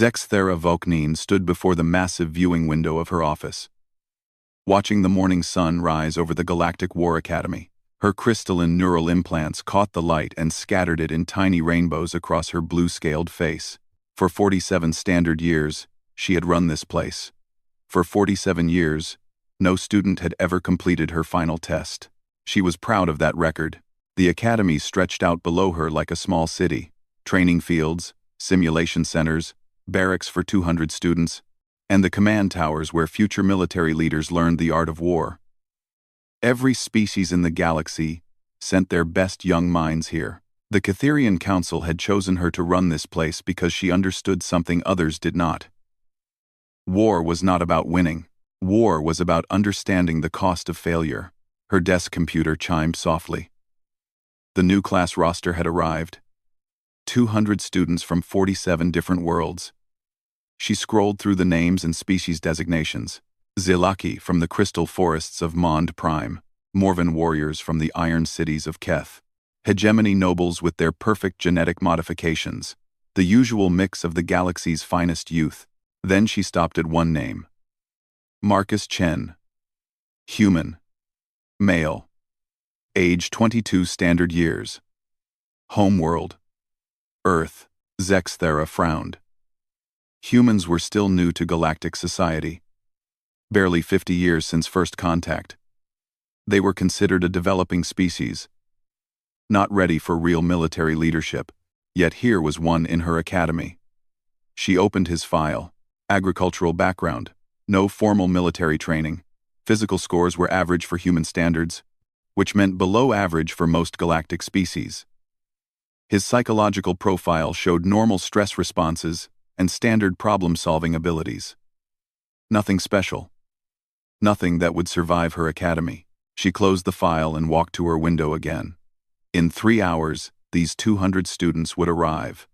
Zexthera Volknine stood before the massive viewing window of her office, watching the morning sun rise over the Galactic War Academy. Her crystalline neural implants caught the light and scattered it in tiny rainbows across her blue-scaled face. For 47 standard years, she had run this place. For 47 years, no student had ever completed her final test. She was proud of that record. The academy stretched out below her like a small city. Training fields, simulation centers, barracks for 200 students, and the command towers where future military leaders learned the art of war. Every species in the galaxy sent their best young minds here. The Catherian Council had chosen her to run this place because she understood something others did not. War was not about winning. War was about understanding the cost of failure. Her desk computer chimed softly. The new class roster had arrived. 200 students from 47 different worlds. She scrolled through the names and species designations. Zilaki from the crystal forests of Mond Prime, Morven warriors from the iron cities of Keth, hegemony nobles with their perfect genetic modifications, the usual mix of the galaxy's finest youth. Then she stopped at one name. Marcus Chen. Human. Male. Age 22 standard years. Homeworld. Earth. Zexthera frowned. Humans were still new to galactic society. Barely 50 years since first contact. They were considered a developing species, not ready for real military leadership, yet here was one in her academy. She opened his file. Agricultural background, no formal military training. Physical scores were average for human standards, which meant below average for most galactic species. His psychological profile showed normal stress responses and standard problem-solving abilities. Nothing special. Nothing that would survive her academy. She closed the file and walked to her window again. In 3 hours, these 200 students would arrive.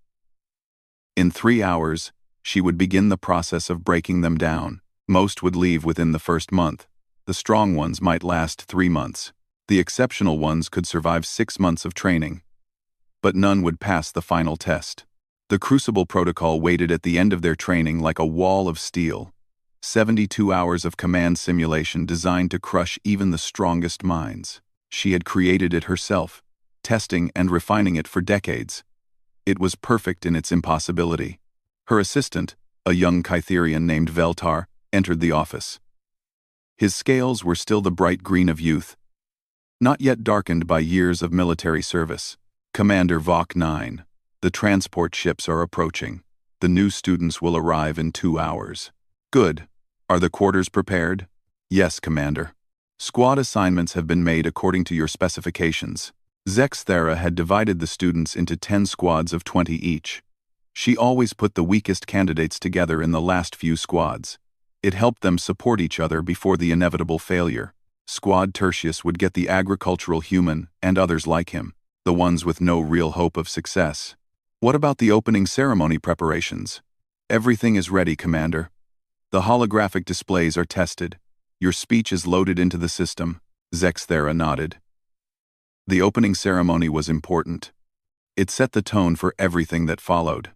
In 3 hours, she would begin the process of breaking them down. Most would leave within the first month. The strong ones might last 3 months. The exceptional ones could survive 6 months of training. But none would pass the final test. The Crucible Protocol waited at the end of their training like a wall of steel. 72 hours of command simulation designed to crush even the strongest minds. She had created it herself, testing and refining it for decades. It was perfect in its impossibility. Her assistant, a young Kytherian named Veltar, entered the office. His scales were still the bright green of youth, not yet darkened by years of military service. Commander Vok 9, the transport ships are approaching. The new students will arrive in 2 hours. Good. Are the quarters prepared? Yes, Commander. Squad assignments have been made according to your specifications. Zexthera had divided the students into 10 squads of 20 each. She always put the weakest candidates together in the last few squads. It helped them support each other before the inevitable failure. Squad Tertius would get the agricultural human and others like him, the ones with no real hope of success. What about the opening ceremony preparations? Everything is ready, Commander. The holographic displays are tested. Your speech is loaded into the system. Zexthera nodded. The opening ceremony was important. It set the tone for everything that followed.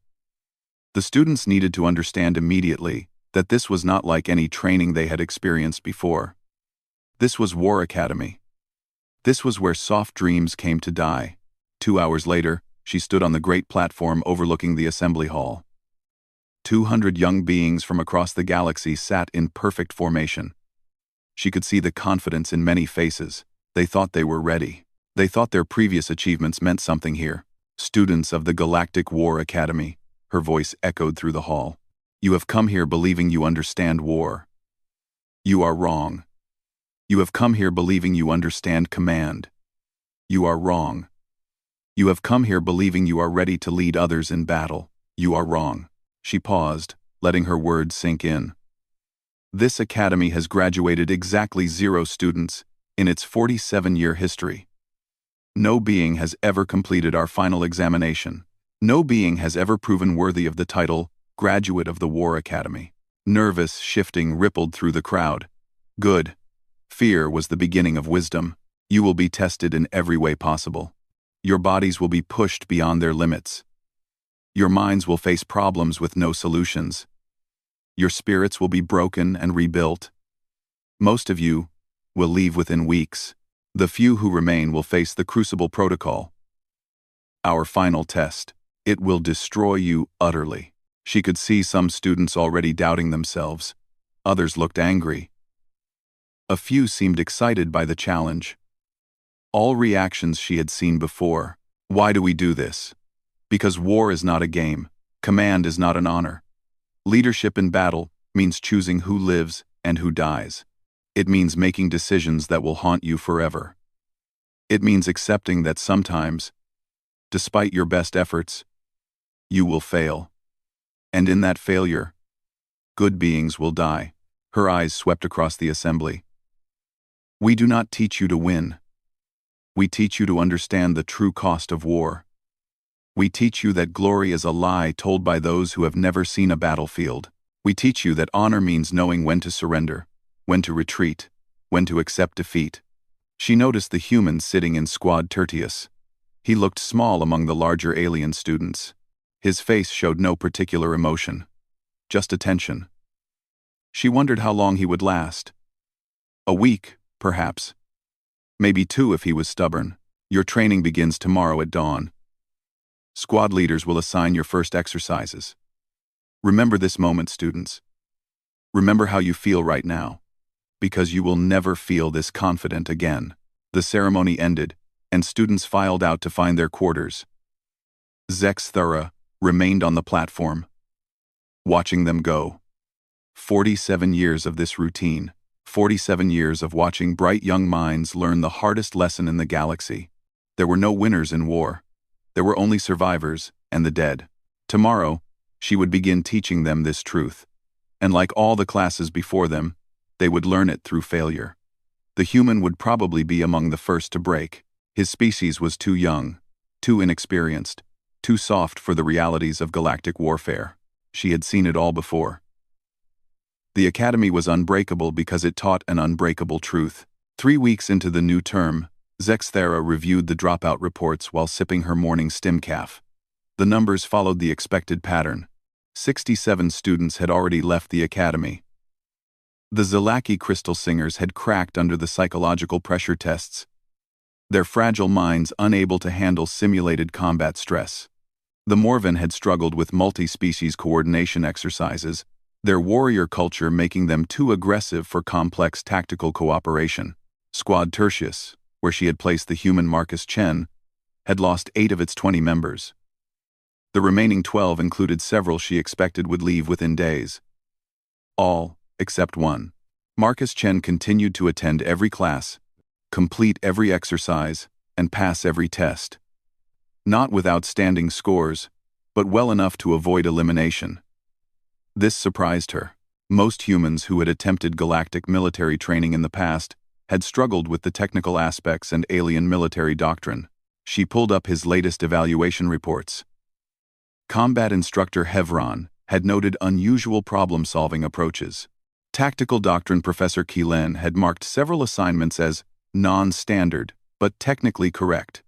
The students needed to understand immediately that this was not like any training they had experienced before. This was War Academy. This was where soft dreams came to die. 2 hours later, she stood on the great platform overlooking the assembly hall. 200 young beings from across the galaxy sat in perfect formation. She could see the confidence in many faces. They thought they were ready. They thought their previous achievements meant something here. Students of the Galactic War Academy, her voice echoed through the hall. You have come here believing you understand war. You are wrong. You have come here believing you understand command. You are wrong. You have come here believing you are ready to lead others in battle. You are wrong. She paused, letting her words sink in. This academy has graduated exactly 0 students in its 47-year history. No being has ever completed our final examination. No being has ever proven worthy of the title Graduate of the War Academy. Nervous shifting rippled through the crowd. Good. Fear was the beginning of wisdom. You will be tested in every way possible. Your bodies will be pushed beyond their limits. Your minds will face problems with no solutions. Your spirits will be broken and rebuilt. Most of you will leave within weeks. The few who remain will face the Crucible Protocol. Our final test. It will destroy you utterly. She could see some students already doubting themselves. Others looked angry. A few seemed excited by the challenge. All reactions she had seen before. Why do we do this? Because war is not a game. Command is not an honor. Leadership in battle means choosing who lives and who dies. It means making decisions that will haunt you forever. It means accepting that sometimes, despite your best efforts, you will fail. And in that failure, good beings will die. Her eyes swept across the assembly. We do not teach you to win. We teach you to understand the true cost of war. We teach you that glory is a lie told by those who have never seen a battlefield. We teach you that honor means knowing when to surrender, when to retreat, when to accept defeat. She noticed the human sitting in Squad Tertius. He looked small among the larger alien students. His face showed no particular emotion, just attention. She wondered how long he would last. A week, perhaps. Maybe 2 if he was stubborn. Your training begins tomorrow at dawn. Squad leaders will assign your first exercises. Remember this moment, students. Remember how you feel right now, because you will never feel this confident again. The ceremony ended, and students filed out to find their quarters. Zexthera remained on the platform, watching them go. 47 years of this routine, 47 years of watching bright young minds learn the hardest lesson in the galaxy. There were no winners in war. There were only survivors and the dead. Tomorrow, she would begin teaching them this truth. And like all the classes before them, they would learn it through failure. The human would probably be among the first to break. His species was too young, too inexperienced, too soft for the realities of galactic warfare. She had seen it all before. The Academy was unbreakable because it taught an unbreakable truth. 3 weeks into the new term, Zexthera reviewed the dropout reports while sipping her morning stimcaf. The numbers followed the expected pattern. 67 students had already left the Academy. The Zalaki crystal singers had cracked under the psychological pressure tests, their fragile minds unable to handle simulated combat stress. The Morven had struggled with multi-species coordination exercises, their warrior culture making them too aggressive for complex tactical cooperation. Squad Tertius, where she had placed the human Marcus Chen, had lost 8 of its 20 members. The remaining 12 included several she expected would leave within days. All, except one. Marcus Chen continued to attend every class, complete every exercise, and pass every test. Not with outstanding scores, but well enough to avoid elimination. This surprised her. Most humans who had attempted galactic military training in the past had struggled with the technical aspects and alien military doctrine. She pulled up his latest evaluation reports. Combat instructor Hevron had noted unusual problem-solving approaches. Tactical doctrine Professor Keelan had marked several assignments as non-standard, but technically correct.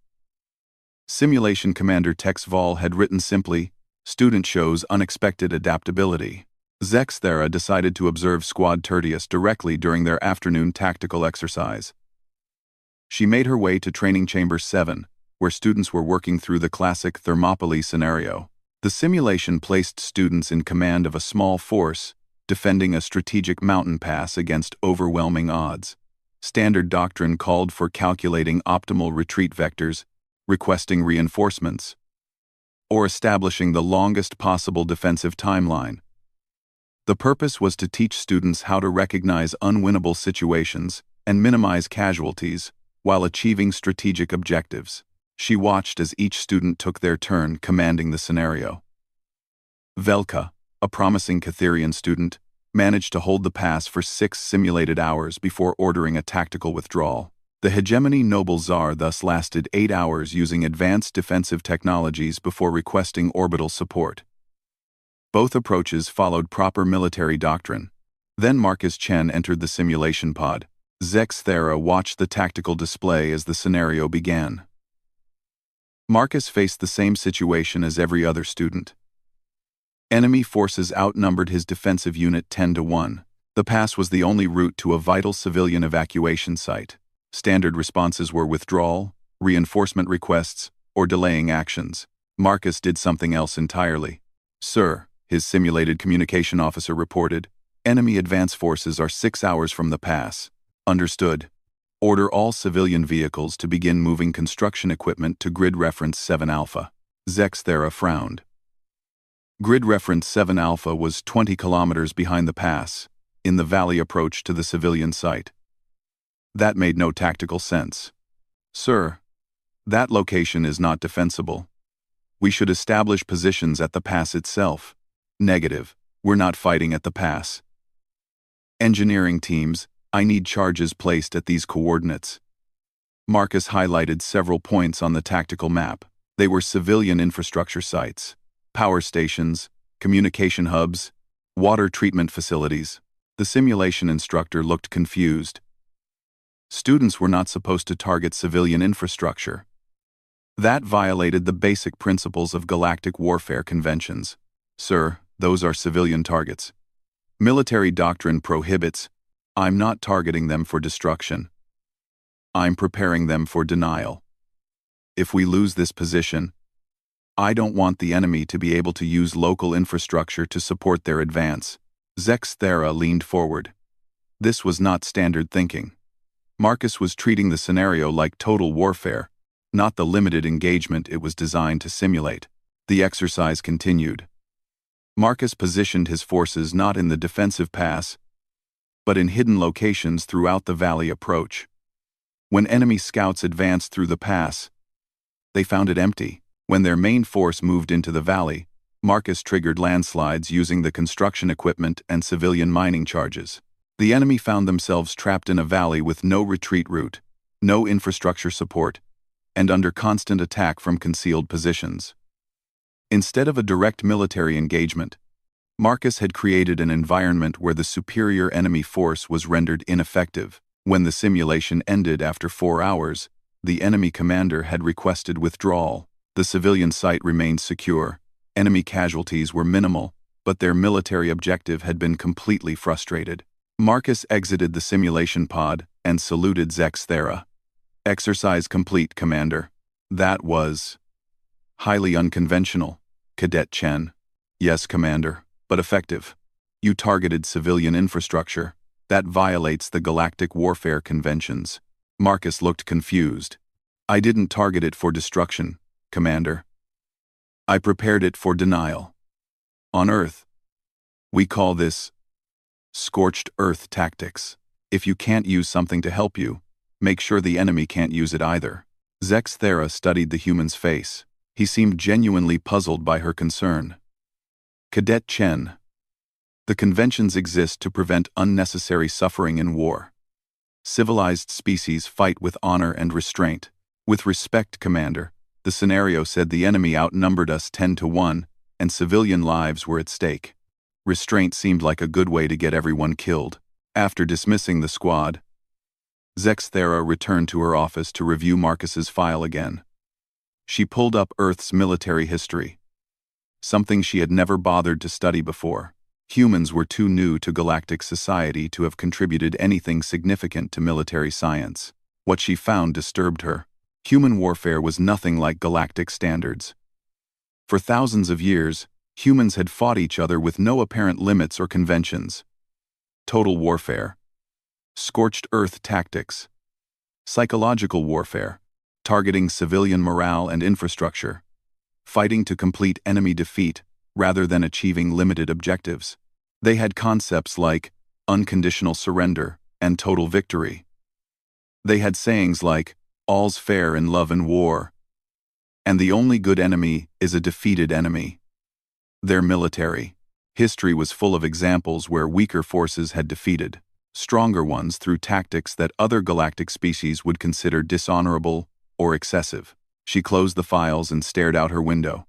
Simulation Commander Tex Vol had written simply, "Student shows unexpected adaptability." Zexthera decided to observe Squad Tertius directly during their afternoon tactical exercise. She made her way to Training Chamber 7, where students were working through the classic Thermopylae scenario. The simulation placed students in command of a small force, defending a strategic mountain pass against overwhelming odds. Standard doctrine called for calculating optimal retreat vectors, requesting reinforcements, or establishing the longest possible defensive timeline. The purpose was to teach students how to recognize unwinnable situations and minimize casualties while achieving strategic objectives. She watched as each student took their turn commanding the scenario. Velka, a promising Catherian student, managed to hold the pass for 6 simulated hours before ordering a tactical withdrawal. The hegemony Noble Tsar thus lasted 8 hours using advanced defensive technologies before requesting orbital support. Both approaches followed proper military doctrine. Then Marcus Chen entered the simulation pod. Zexthera watched the tactical display as the scenario began. Marcus faced the same situation as every other student. Enemy forces outnumbered his defensive unit 10-1. The pass was the only route to a vital civilian evacuation site. Standard responses were withdrawal, reinforcement requests, or delaying actions. Marcus did something else entirely. "Sir," his simulated communication officer reported, "enemy advance forces are 6 hours from the pass." "Understood. Order all civilian vehicles to begin moving construction equipment to Grid Reference 7 Alpha. Zexthera frowned. Grid Reference 7 Alpha was 20 kilometers behind the pass, in the valley approach to the civilian site. That made no tactical sense. "Sir, that location is not defensible. We should establish positions at the pass itself." "Negative. We're not fighting at the pass. Engineering teams, I need charges placed at these coordinates." Marcus highlighted several points on the tactical map. They were civilian infrastructure sites, power stations, communication hubs, water treatment facilities. The simulation instructor looked confused. Students were not supposed to target civilian infrastructure. That violated the basic principles of galactic warfare conventions. "Sir, those are civilian targets. Military doctrine prohibits. I'm not targeting them for destruction. I'm preparing them for denial. If we lose this position, I don't want the enemy to be able to use local infrastructure to support their advance." Zexthera leaned forward. This was not standard thinking. Marcus was treating the scenario like total warfare, not the limited engagement it was designed to simulate. The exercise continued. Marcus positioned his forces not in the defensive pass, but in hidden locations throughout the valley approach. When enemy scouts advanced through the pass, they found it empty. When their main force moved into the valley, Marcus triggered landslides using the construction equipment and civilian mining charges. The enemy found themselves trapped in a valley with no retreat route, no infrastructure support, and under constant attack from concealed positions. Instead of a direct military engagement, Marcus had created an environment where the superior enemy force was rendered ineffective. When the simulation ended after 4 hours, the enemy commander had requested withdrawal. The civilian site remained secure. Enemy casualties were minimal, but their military objective had been completely frustrated. Marcus exited the simulation pod and saluted Zexthera. "Exercise complete, Commander." "That was highly unconventional, Cadet Chen." "Yes, Commander, but effective. You targeted civilian infrastructure. That violates the galactic warfare conventions." Marcus looked confused. "I didn't target it for destruction, Commander. I prepared it for denial. On Earth, we call this scorched earth tactics. If you can't use something to help you, make sure the enemy can't use it either." Zexthera studied the human's face. He seemed genuinely puzzled by her concern. "Cadet Chen, the conventions exist to prevent unnecessary suffering in war. Civilized species fight with honor and restraint. With respect, Commander, the scenario said the enemy outnumbered us 10-1, and civilian lives were at stake. Restraint seemed like a good way to get everyone killed." After dismissing the squad, Zexthera returned to her office to review Marcus's file again. She pulled up Earth's military history, something she had never bothered to study before. Humans were too new to galactic society to have contributed anything significant to military science. What she found disturbed her. Human warfare was nothing like galactic standards. For thousands of years, humans had fought each other with no apparent limits or conventions. Total warfare, scorched earth tactics, psychological warfare, targeting civilian morale and infrastructure, fighting to complete enemy defeat rather than achieving limited objectives. They had concepts like unconditional surrender and total victory. They had sayings like, "All's fair in love and war," and "the only good enemy is a defeated enemy." Their military history was full of examples where weaker forces had defeated stronger ones through tactics that other galactic species would consider dishonorable or excessive. She closed the files and stared out her window.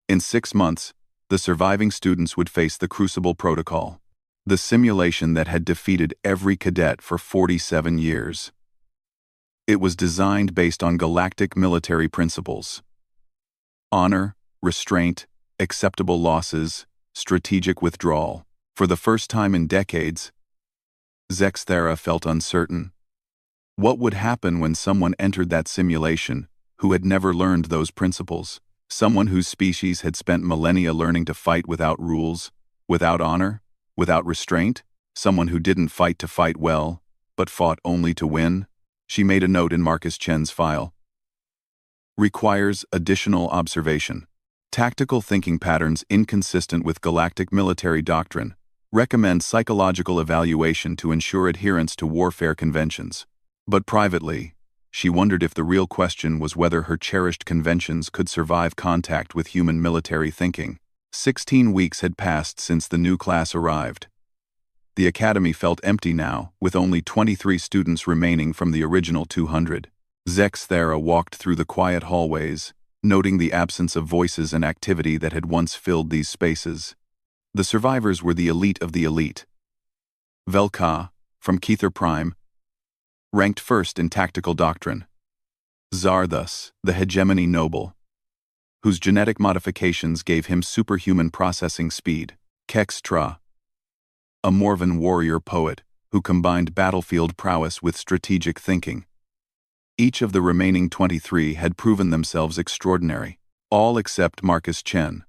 In 6 months, the surviving students would face the Crucible Protocol, the simulation that had defeated every cadet for 47 years. It was designed based on galactic military principles: honor, restraint, acceptable losses, strategic withdrawal. For the first time in decades, Zexthera felt uncertain. What would happen when someone entered that simulation who had never learned those principles? Someone whose species had spent millennia learning to fight without rules, without honor, without restraint? Someone who didn't fight to fight well, but fought only to win? She made a note in Marcus Chen's file. Requires additional observation. Tactical thinking patterns inconsistent with galactic military doctrine. Recommend psychological evaluation to ensure adherence to warfare conventions. But privately, she wondered if the real question was whether her cherished conventions could survive contact with human military thinking. 16 weeks had passed since the new class arrived. The academy felt empty now, with only 23 students remaining from the original 200. Zexthera walked through the quiet hallways, noting the absence of voices and activity that had once filled these spaces. The survivors were the elite of the elite. Velka, from Kether Prime, ranked first in tactical doctrine. Zarthus, the hegemony noble, whose genetic modifications gave him superhuman processing speed. Kextra, a Morvan warrior poet who combined battlefield prowess with strategic thinking. Each of the remaining 23 had proven themselves extraordinary, all except Marcus Chen,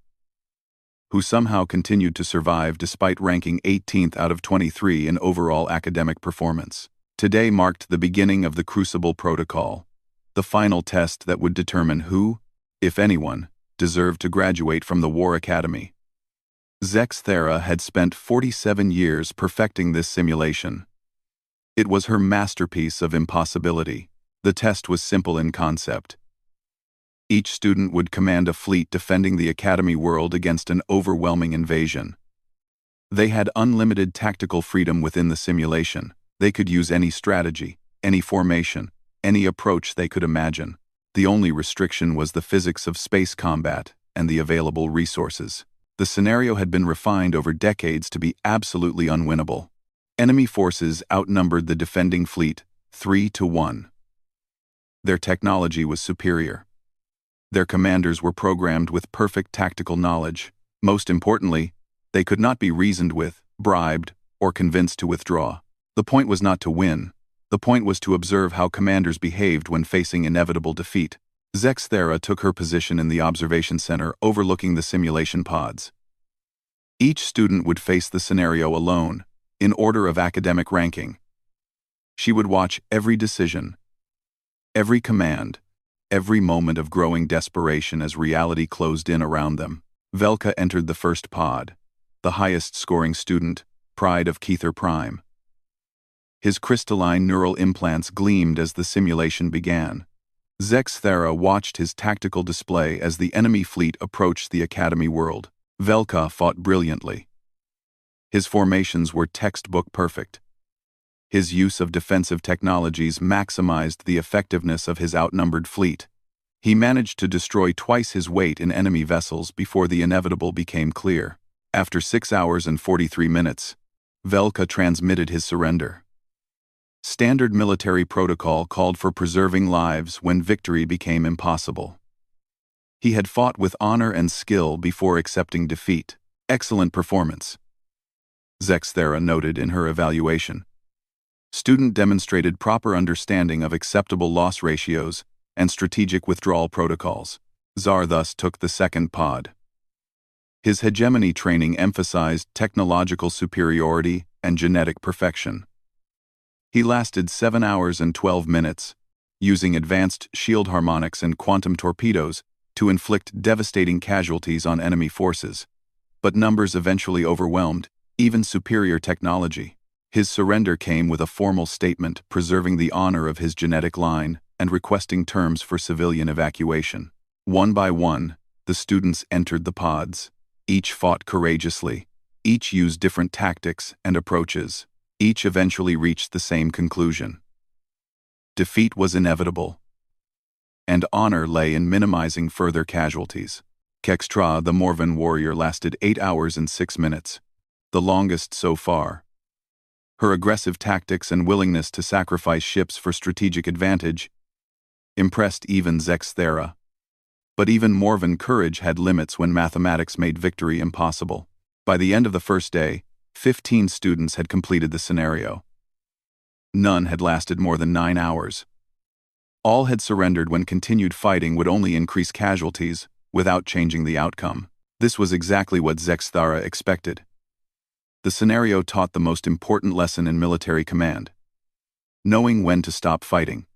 who somehow continued to survive despite ranking 18th out of 23 in overall academic performance. Today marked the beginning of the Crucible Protocol, the final test that would determine who, if anyone, deserved to graduate from the War Academy. Zexthera had spent 47 years perfecting this simulation. It was her masterpiece of impossibility. The test was simple in concept. Each student would command a fleet defending the Academy world against an overwhelming invasion. They had unlimited tactical freedom within the simulation. They could use any strategy, any formation, any approach they could imagine. The only restriction was the physics of space combat and the available resources. The scenario had been refined over decades to be absolutely unwinnable. Enemy forces outnumbered the defending fleet 3-1. Their technology was superior. Their commanders were programmed with perfect tactical knowledge. Most importantly, they could not be reasoned with, bribed, or convinced to withdraw. The point was not to win. The point was to observe how commanders behaved when facing inevitable defeat. Zexthera took her position in the observation center overlooking the simulation pods. Each student would face the scenario alone, in order of academic ranking. She would watch every decision, every command, every moment of growing desperation as reality closed in around them. Velka entered the first pod, the highest-scoring student, pride of Kether Prime. His crystalline neural implants gleamed as the simulation began. Zexthera watched his tactical display as the enemy fleet approached the Academy world. Velka fought brilliantly. His formations were textbook perfect. His use of defensive technologies maximized the effectiveness of his outnumbered fleet. He managed to destroy twice his weight in enemy vessels before the inevitable became clear. After 6 hours and 43 minutes, Velka transmitted his surrender. Standard military protocol called for preserving lives when victory became impossible. He had fought with honor and skill before accepting defeat. Excellent performance, Zexthera noted in her evaluation. Student demonstrated proper understanding of acceptable loss ratios and strategic withdrawal protocols. Zar thus took the second pod. His hegemony training emphasized technological superiority and genetic perfection. He lasted 7 hours and 12 minutes, using advanced shield harmonics and quantum torpedoes to inflict devastating casualties on enemy forces. But numbers eventually overwhelmed even superior technology. His surrender came with a formal statement preserving the honor of his genetic line and requesting terms for civilian evacuation. One by one, the students entered the pods. Each fought courageously. Each used different tactics and approaches. Each eventually reached the same conclusion. Defeat was inevitable, and honor lay in minimizing further casualties. Kextra, the Morvan warrior, lasted 8 hours and 6 minutes, the longest so far. Her aggressive tactics and willingness to sacrifice ships for strategic advantage impressed even Zexthera. But even Morven courage had limits when mathematics made victory impossible. By the end of the first day, 15 students had completed the scenario. None had lasted more than 9 hours. All had surrendered when continued fighting would only increase casualties, without changing the outcome. This was exactly what Zexthara expected. The scenario taught the most important lesson in military command: knowing when to stop fighting.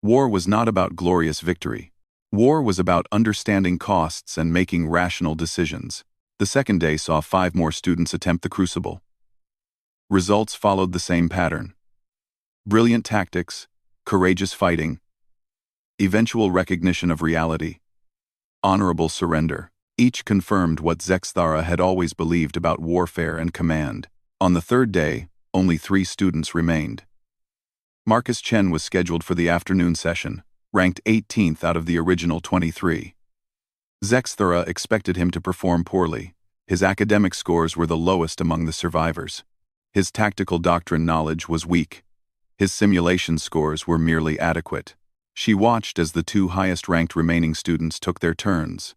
War was not about glorious victory. War was about understanding costs and making rational decisions. The second day saw 5 more students attempt the Crucible. Results followed the same pattern: brilliant tactics, courageous fighting, eventual recognition of reality, honorable surrender. Each confirmed what Zexthara had always believed about warfare and command. On the third day, only 3 students remained. Marcus Chen was scheduled for the afternoon session, ranked 18th out of the original 23. Zexthara expected him to perform poorly. His academic scores were the lowest among the survivors. His tactical doctrine knowledge was weak. His simulation scores were merely adequate. She watched as the 2 highest-ranked remaining students took their turns.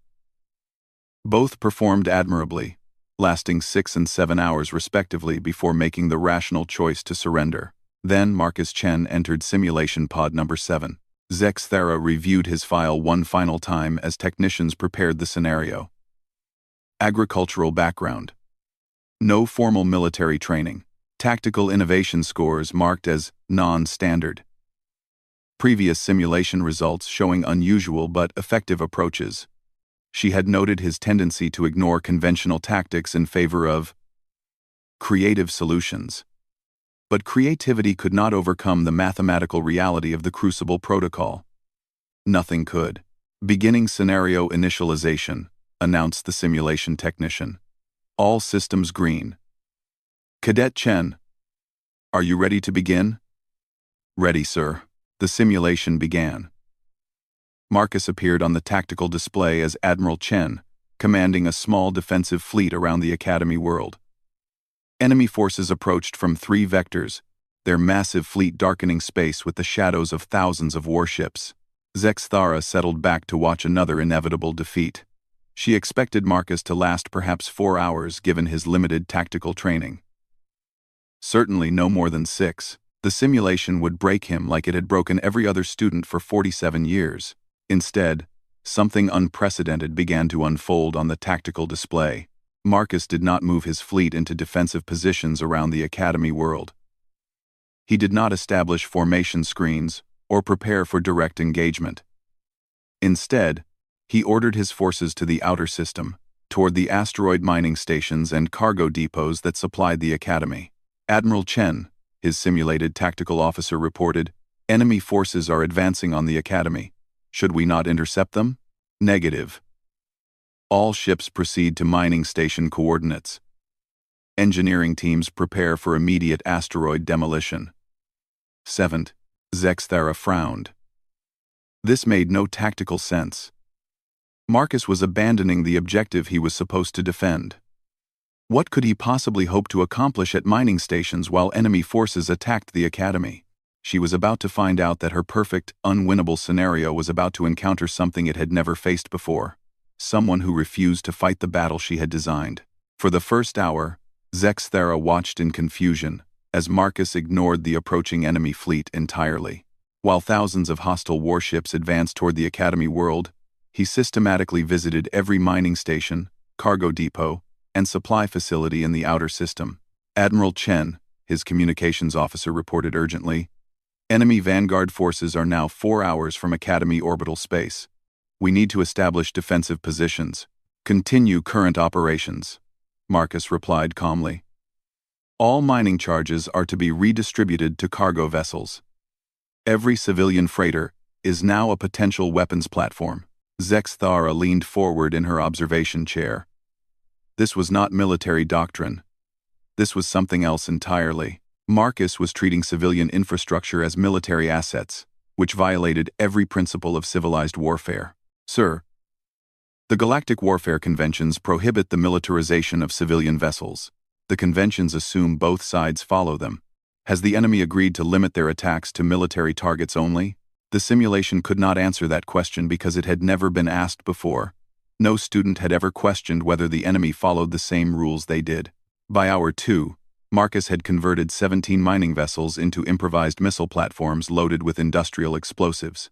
Both performed admirably, lasting 6 and 7 hours respectively before making the rational choice to surrender. Then Marcus Chen entered simulation pod number 7. Zexthara reviewed his file one final time as technicians prepared the scenario. Agricultural background. No formal military training. Tactical innovation scores marked as non-standard. Previous simulation results showing unusual but effective approaches. She had noted his tendency to ignore conventional tactics in favor of creative solutions. But creativity could not overcome the mathematical reality of the Crucible protocol. Nothing could. Beginning scenario initialization, announced the simulation technician. All systems green. Cadet Chen, are you ready to begin? Ready, sir. The simulation began. Marcus appeared on the tactical display as Admiral Chen, commanding a small defensive fleet around the Academy world. Enemy forces approached from 3 vectors, their massive fleet darkening space with the shadows of thousands of warships. Zexthara settled back to watch another inevitable defeat. She expected Marcus to last perhaps 4 hours given his limited tactical training. Certainly no more than 6. The simulation would break him like it had broken every other student for 47 years. Instead, something unprecedented began to unfold on the tactical display. Marcus did not move his fleet into defensive positions around the Academy world. He did not establish formation screens or prepare for direct engagement. Instead, he ordered his forces to the outer system, toward the asteroid mining stations and cargo depots that supplied the Academy. Admiral Chen, his simulated tactical officer, reported, "Enemy forces are advancing on the Academy. Should we not intercept them?" Negative. All ships proceed to mining station coordinates. Engineering teams prepare for immediate asteroid demolition. 7. Zexthara frowned. This made no tactical sense. Marcus was abandoning the objective he was supposed to defend. What could he possibly hope to accomplish at mining stations while enemy forces attacked the Academy? She was about to find out that her perfect, unwinnable scenario was about to encounter something it had never faced before. Someone who refused to fight the battle she had designed. For the first hour, Zexthara watched in confusion, as Marcus ignored the approaching enemy fleet entirely. While thousands of hostile warships advanced toward the Academy world, he systematically visited every mining station, cargo depot, and supply facility in the outer system. Admiral Chen, his communications officer, reported urgently, "Enemy vanguard forces are now 4 hours from Academy orbital space. We need to establish defensive positions. Continue current operations." Marcus replied calmly. "All mining charges are to be redistributed to cargo vessels. Every civilian freighter is now a potential weapons platform." Zexthara leaned forward in her observation chair. This was not military doctrine. This was something else entirely. Marcus was treating civilian infrastructure as military assets, which violated every principle of civilized warfare. "Sir, the Galactic Warfare Conventions prohibit the militarization of civilian vessels. The conventions assume both sides follow them. Has the enemy agreed to limit their attacks to military targets only?" The simulation could not answer that question because it had never been asked before. No student had ever questioned whether the enemy followed the same rules they did. By hour 2, Marcus had converted 17 mining vessels into improvised missile platforms loaded with industrial explosives.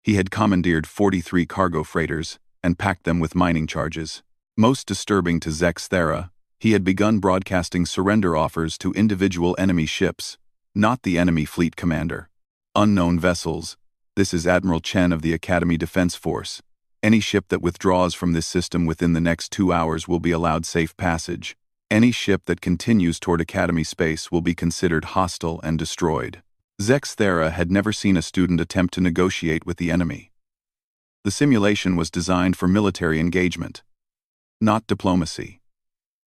He had commandeered 43 cargo freighters and packed them with mining charges. Most disturbing to Zex Thera, he had begun broadcasting surrender offers to individual enemy ships, not the enemy fleet commander. Unknown vessels. This is Admiral Chen of the Academy Defense Force. Any ship that withdraws from this system within the next 2 hours will be allowed safe passage. Any ship that continues toward Academy space will be considered hostile and destroyed. Zex Thera had never seen a student attempt to negotiate with the enemy. The simulation was designed for military engagement, not diplomacy.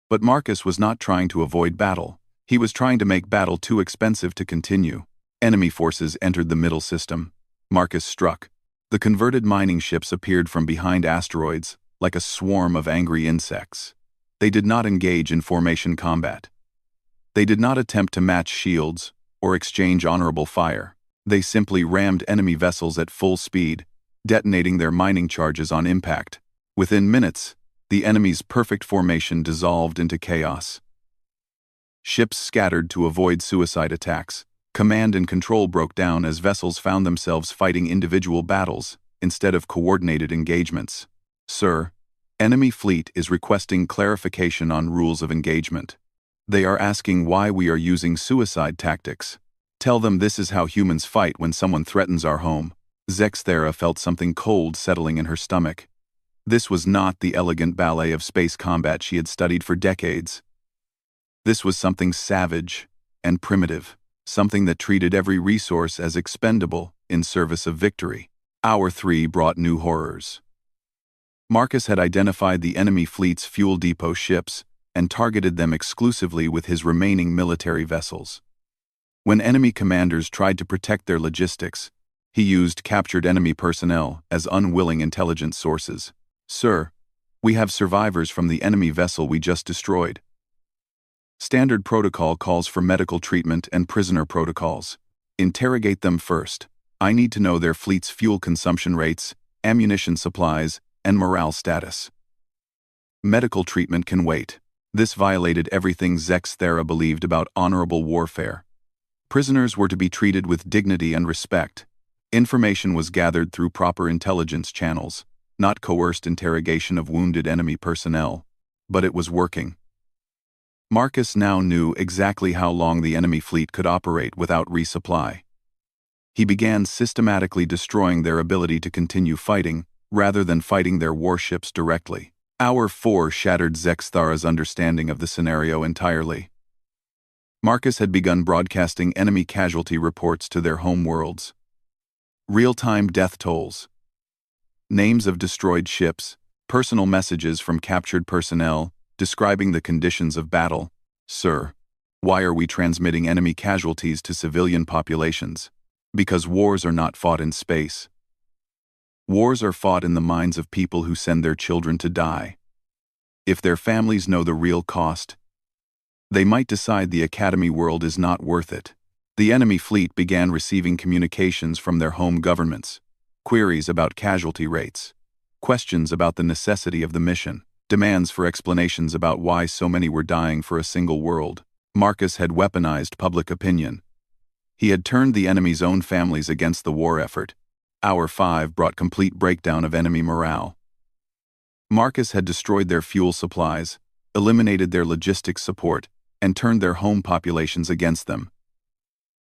But Marcus was not trying to avoid battle. He was trying to make battle too expensive to continue. Enemy forces entered the middle system. Marcus struck. The converted mining ships appeared from behind asteroids, like a swarm of angry insects. They did not engage in formation combat. They did not attempt to match shields or exchange honorable fire. They simply rammed enemy vessels at full speed, detonating their mining charges on impact. Within minutes, the enemy's perfect formation dissolved into chaos. Ships scattered to avoid suicide attacks. Command and control broke down as vessels found themselves fighting individual battles instead of coordinated engagements. Sir, enemy fleet is requesting clarification on rules of engagement. They are asking why we are using suicide tactics. Tell them this is how humans fight when someone threatens our home. Zex Thera felt something cold settling in her stomach. This was not the elegant ballet of space combat she had studied for decades. This was something savage and primitive. Something that treated every resource as expendable in service of victory. Hour 3 brought new horrors. Marcus had identified the enemy fleet's fuel depot ships and targeted them exclusively with his remaining military vessels. When enemy commanders tried to protect their logistics, he used captured enemy personnel as unwilling intelligence sources. Sir, we have survivors from the enemy vessel we just destroyed. Standard protocol calls for medical treatment and prisoner protocols. Interrogate them first. I need to know their fleet's fuel consumption rates, ammunition supplies, and morale status. Medical treatment can wait. This violated everything Zex Thera believed about honorable warfare. Prisoners were to be treated with dignity and respect. Information was gathered through proper intelligence channels, not coerced interrogation of wounded enemy personnel. But it was working. Marcus now knew exactly how long the enemy fleet could operate without resupply. He began systematically destroying their ability to continue fighting, rather than fighting their warships directly. Hour 4 shattered Zex Thera's understanding of the scenario entirely. Marcus had begun broadcasting enemy casualty reports to their home worlds. Real-time death tolls. Names of destroyed ships, personal messages from captured personnel, describing the conditions of battle. Sir, why are we transmitting enemy casualties to civilian populations? Because wars are not fought in space. Wars are fought in the minds of people who send their children to die. If their families know the real cost, they might decide the Academy world is not worth it. The enemy fleet began receiving communications from their home governments, queries about casualty rates, questions about the necessity of the mission, demands for explanations about why so many were dying for a single world. Marcus had weaponized public opinion. He had turned the enemy's own families against the war effort. Hour 5 brought complete breakdown of enemy morale. Marcus had destroyed their fuel supplies, eliminated their logistics support, and turned their home populations against them.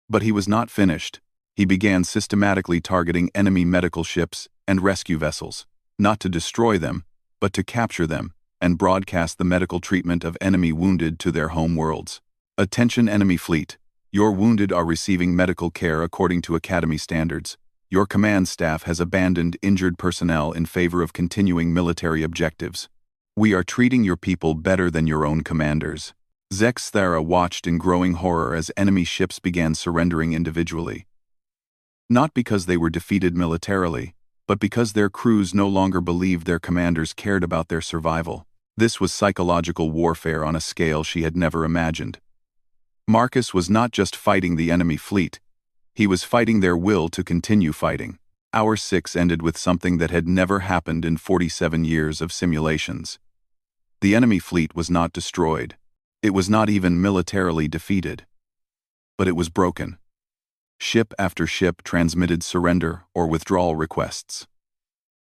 But he was not finished. He began systematically targeting enemy medical ships and rescue vessels, not to destroy them, but to capture them and broadcast the medical treatment of enemy wounded to their home worlds. Attention enemy fleet, your wounded are receiving medical care according to Academy standards. Your command staff has abandoned injured personnel in favor of continuing military objectives. We are treating your people better than your own commanders. Zex Thera watched in growing horror as enemy ships began surrendering individually. Not because they were defeated militarily, but because their crews no longer believed their commanders cared about their survival. This was psychological warfare on a scale she had never imagined. Marcus was not just fighting the enemy fleet. He was fighting their will to continue fighting. Hour 6 ended with something that had never happened in 47 years of simulations. The enemy fleet was not destroyed. It was not even militarily defeated. But it was broken. Ship after ship transmitted surrender or withdrawal requests.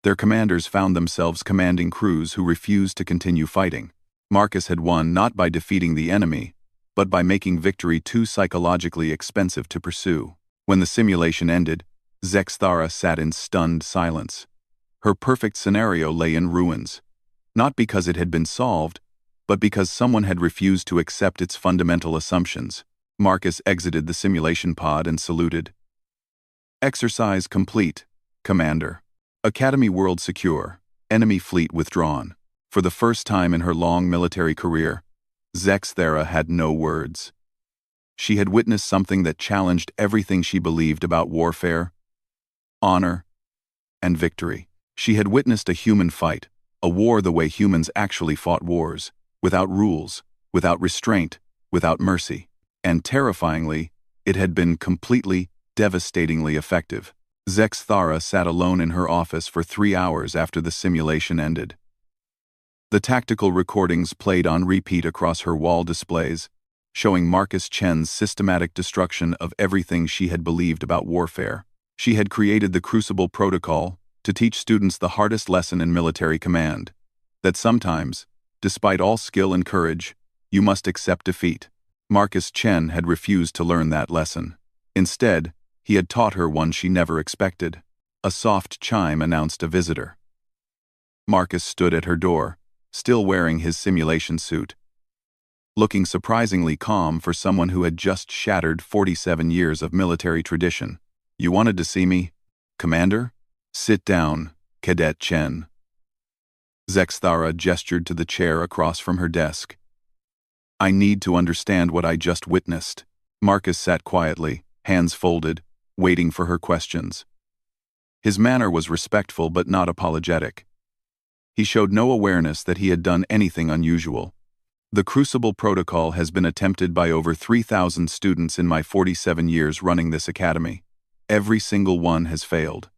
Their commanders found themselves commanding crews who refused to continue fighting. Marcus had won not by defeating the enemy, but by making victory too psychologically expensive to pursue. When the simulation ended, Zexthara sat in stunned silence. Her perfect scenario lay in ruins, not because it had been solved, but because someone had refused to accept its fundamental assumptions. Marcus exited the simulation pod and saluted. Exercise complete, Commander. Academy world secure. Enemy fleet withdrawn. For the first time in her long military career, Zexthara had no words. She had witnessed something that challenged everything she believed about warfare, honor, and victory. She had witnessed a human fight, a war the way humans actually fought wars, without rules, without restraint, without mercy. And terrifyingly, it had been completely, devastatingly effective. Zexthara sat alone in her office for 3 hours after the simulation ended. The tactical recordings played on repeat across her wall displays, showing Marcus Chen's systematic destruction of everything she had believed about warfare. She had created the Crucible Protocol to teach students the hardest lesson in military command, that sometimes, despite all skill and courage, you must accept defeat. Marcus Chen had refused to learn that lesson. Instead, he had taught her one she never expected. A soft chime announced a visitor. Marcus stood at her door, still wearing his simulation suit, looking surprisingly calm for someone who had just shattered 47 years of military tradition. "You wanted to see me, Commander? Sit down, Cadet Chen." Zexthara gestured to the chair across from her desk. "I need to understand what I just witnessed." Marcus sat quietly, hands folded, waiting for her questions. His manner was respectful but not apologetic. He showed no awareness that he had done anything unusual. "The Crucible Protocol has been attempted by over 3,000 students in my 47 years running this academy. Every single one has failed.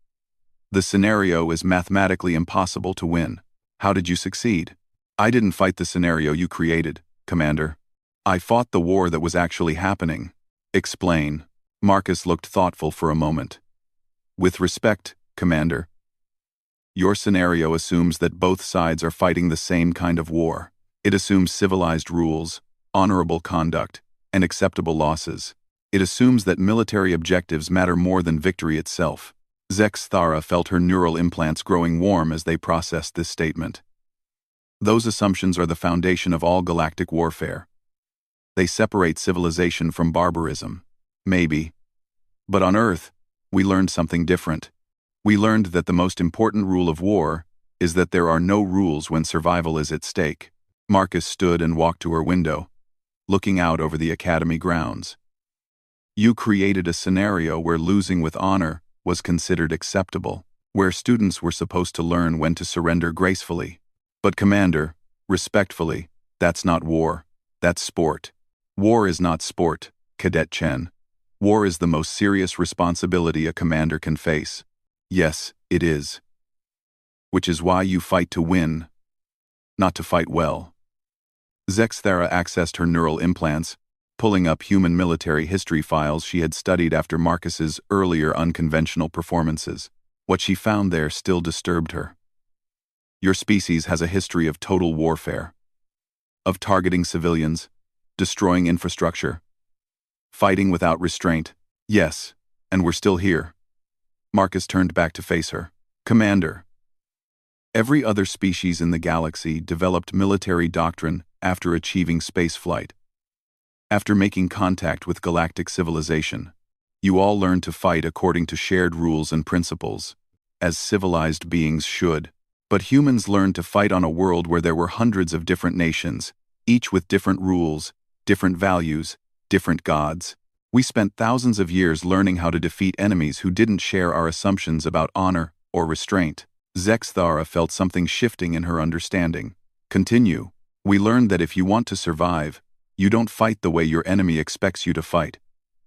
The scenario is mathematically impossible to win. How did you succeed?" "I didn't fight the scenario you created, Commander. I fought the war that was actually happening." "Explain." Marcus looked thoughtful for a moment. "With respect, Commander, your scenario assumes that both sides are fighting the same kind of war. It assumes civilized rules, honorable conduct, and acceptable losses. It assumes that military objectives matter more than victory itself." Zexthara felt her neural implants growing warm as they processed this statement. "Those assumptions are the foundation of all galactic warfare. They separate civilization from barbarism. Maybe. But on Earth, we learned something different. We learned that the most important rule of war is that there are no rules when survival is at stake." Marcus stood and walked to her window, looking out over the academy grounds. "You created a scenario where losing with honor was considered acceptable, where students were supposed to learn when to surrender gracefully. But Commander, respectfully, that's not war, that's sport. War is not sport, Cadet Chen. War is the most serious responsibility a commander can face. Yes, it is. Which is why you fight to win, not to fight well." Zexthara accessed her neural implants, pulling up human military history files she had studied after Marcus's earlier unconventional performances. What she found there still disturbed her. "Your species has a history of total warfare, of targeting civilians, destroying infrastructure, fighting without restraint. Yes, and we're still here." Marcus turned back to face her. "Commander, every other species in the galaxy developed military doctrine after achieving spaceflight. After making contact with galactic civilization, you all learned to fight according to shared rules and principles, as civilized beings should. But humans learned to fight on a world where there were hundreds of different nations, each with different rules, different values, different gods. We spent thousands of years learning how to defeat enemies who didn't share our assumptions about honor or restraint." Zexthara felt something shifting in her understanding. "Continue. We learned that if you want to survive, you don't fight the way your enemy expects you to fight.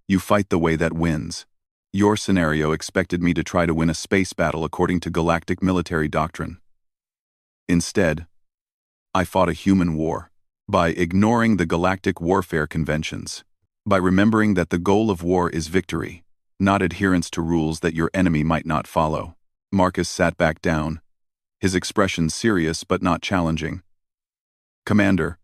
You fight the way that wins." Your scenario expected me to try to win a space battle according to galactic military doctrine. Instead, I fought a human war. By ignoring the galactic warfare conventions. By remembering that the goal of war is victory, not adherence to rules that your enemy might not follow. Marcus sat back down, his expression serious but not challenging. Commander,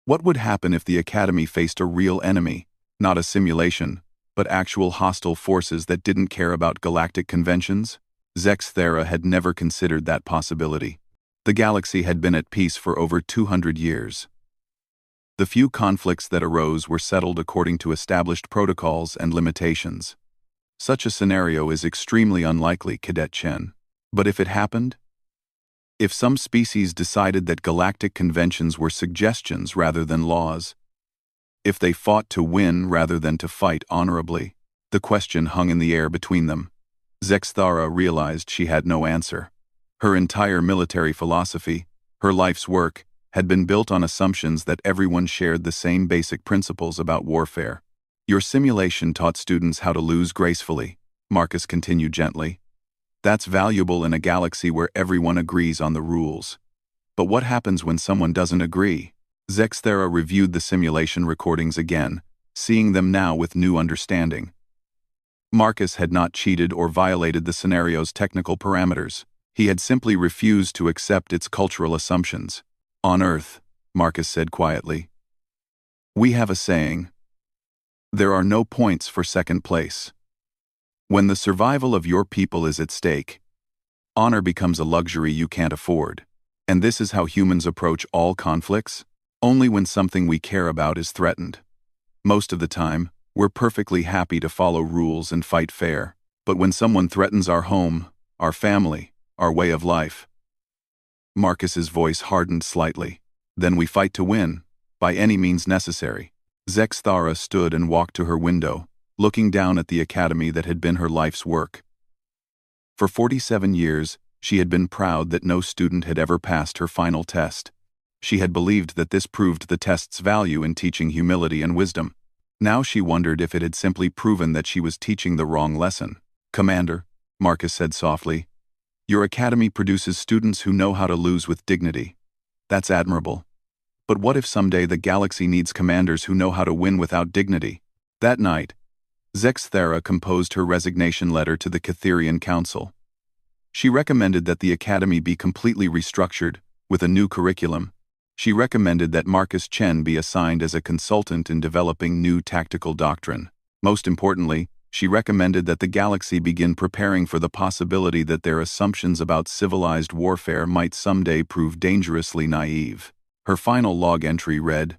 what would happen if the Academy faced a real enemy, not a simulation, but actual hostile forces that didn't care about galactic conventions? Zex Thera had never considered that possibility. The galaxy had been at peace for over 200 years. The few conflicts that arose were settled according to established protocols and limitations. Such a scenario is extremely unlikely, Cadet Chen. But if it happened? If some species decided that galactic conventions were suggestions rather than laws? If they fought to win rather than to fight honorably? The question hung in the air between them. Zexthara realized she had no answer. Her entire military philosophy, her life's work, had been built on assumptions that everyone shared the same basic principles about warfare. Your simulation taught students how to lose gracefully, Marcus continued gently. That's valuable in a galaxy where everyone agrees on the rules. But what happens when someone doesn't agree? Zexthera reviewed the simulation recordings again, seeing them now with new understanding. Marcus had not cheated or violated the scenario's technical parameters. He had simply refused to accept its cultural assumptions. On Earth, Marcus said quietly, we have a saying. There are no points for second place. When the survival of your people is at stake, honor becomes a luxury you can't afford. And this is how humans approach all conflicts, only when something we care about is threatened. Most of the time, we're perfectly happy to follow rules and fight fair. But when someone threatens our home, our family, our way of life, Marcus's voice hardened slightly. Then we fight to win, by any means necessary. Zexthara stood and walked to her window, looking down at the academy that had been her life's work. For 47 years, she had been proud that no student had ever passed her final test. She had believed that this proved the test's value in teaching humility and wisdom. Now she wondered if it had simply proven that she was teaching the wrong lesson. Commander, Marcus said softly, your academy produces students who know how to lose with dignity. That's admirable. But what if someday the galaxy needs commanders who know how to win without dignity? That night, Zexthera composed her resignation letter to the Catherian Council. She recommended that the academy be completely restructured, with a new curriculum. She recommended that Marcus Chen be assigned as a consultant in developing new tactical doctrine. Most importantly, she recommended that the galaxy begin preparing for the possibility that their assumptions about civilized warfare might someday prove dangerously naive. Her final log entry read,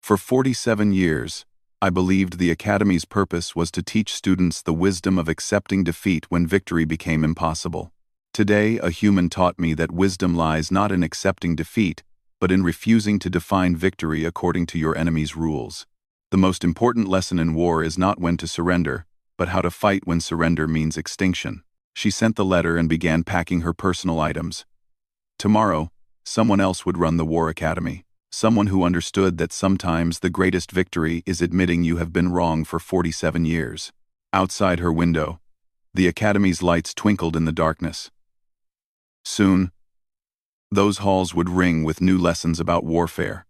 for 47 years, I believed the Academy's purpose was to teach students the wisdom of accepting defeat when victory became impossible. Today, a human taught me that wisdom lies not in accepting defeat, but in refusing to define victory according to your enemy's rules. The most important lesson in war is not when to surrender, but how to fight when surrender means extinction. She sent the letter and began packing her personal items. Tomorrow, someone else would run the War Academy. Someone who understood that sometimes the greatest victory is admitting you have been wrong for 47 years. Outside her window, the Academy's lights twinkled in the darkness. Soon, those halls would ring with new lessons about warfare.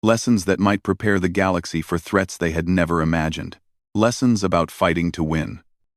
Lessons that might prepare the galaxy for threats they had never imagined. Lessons about fighting to win.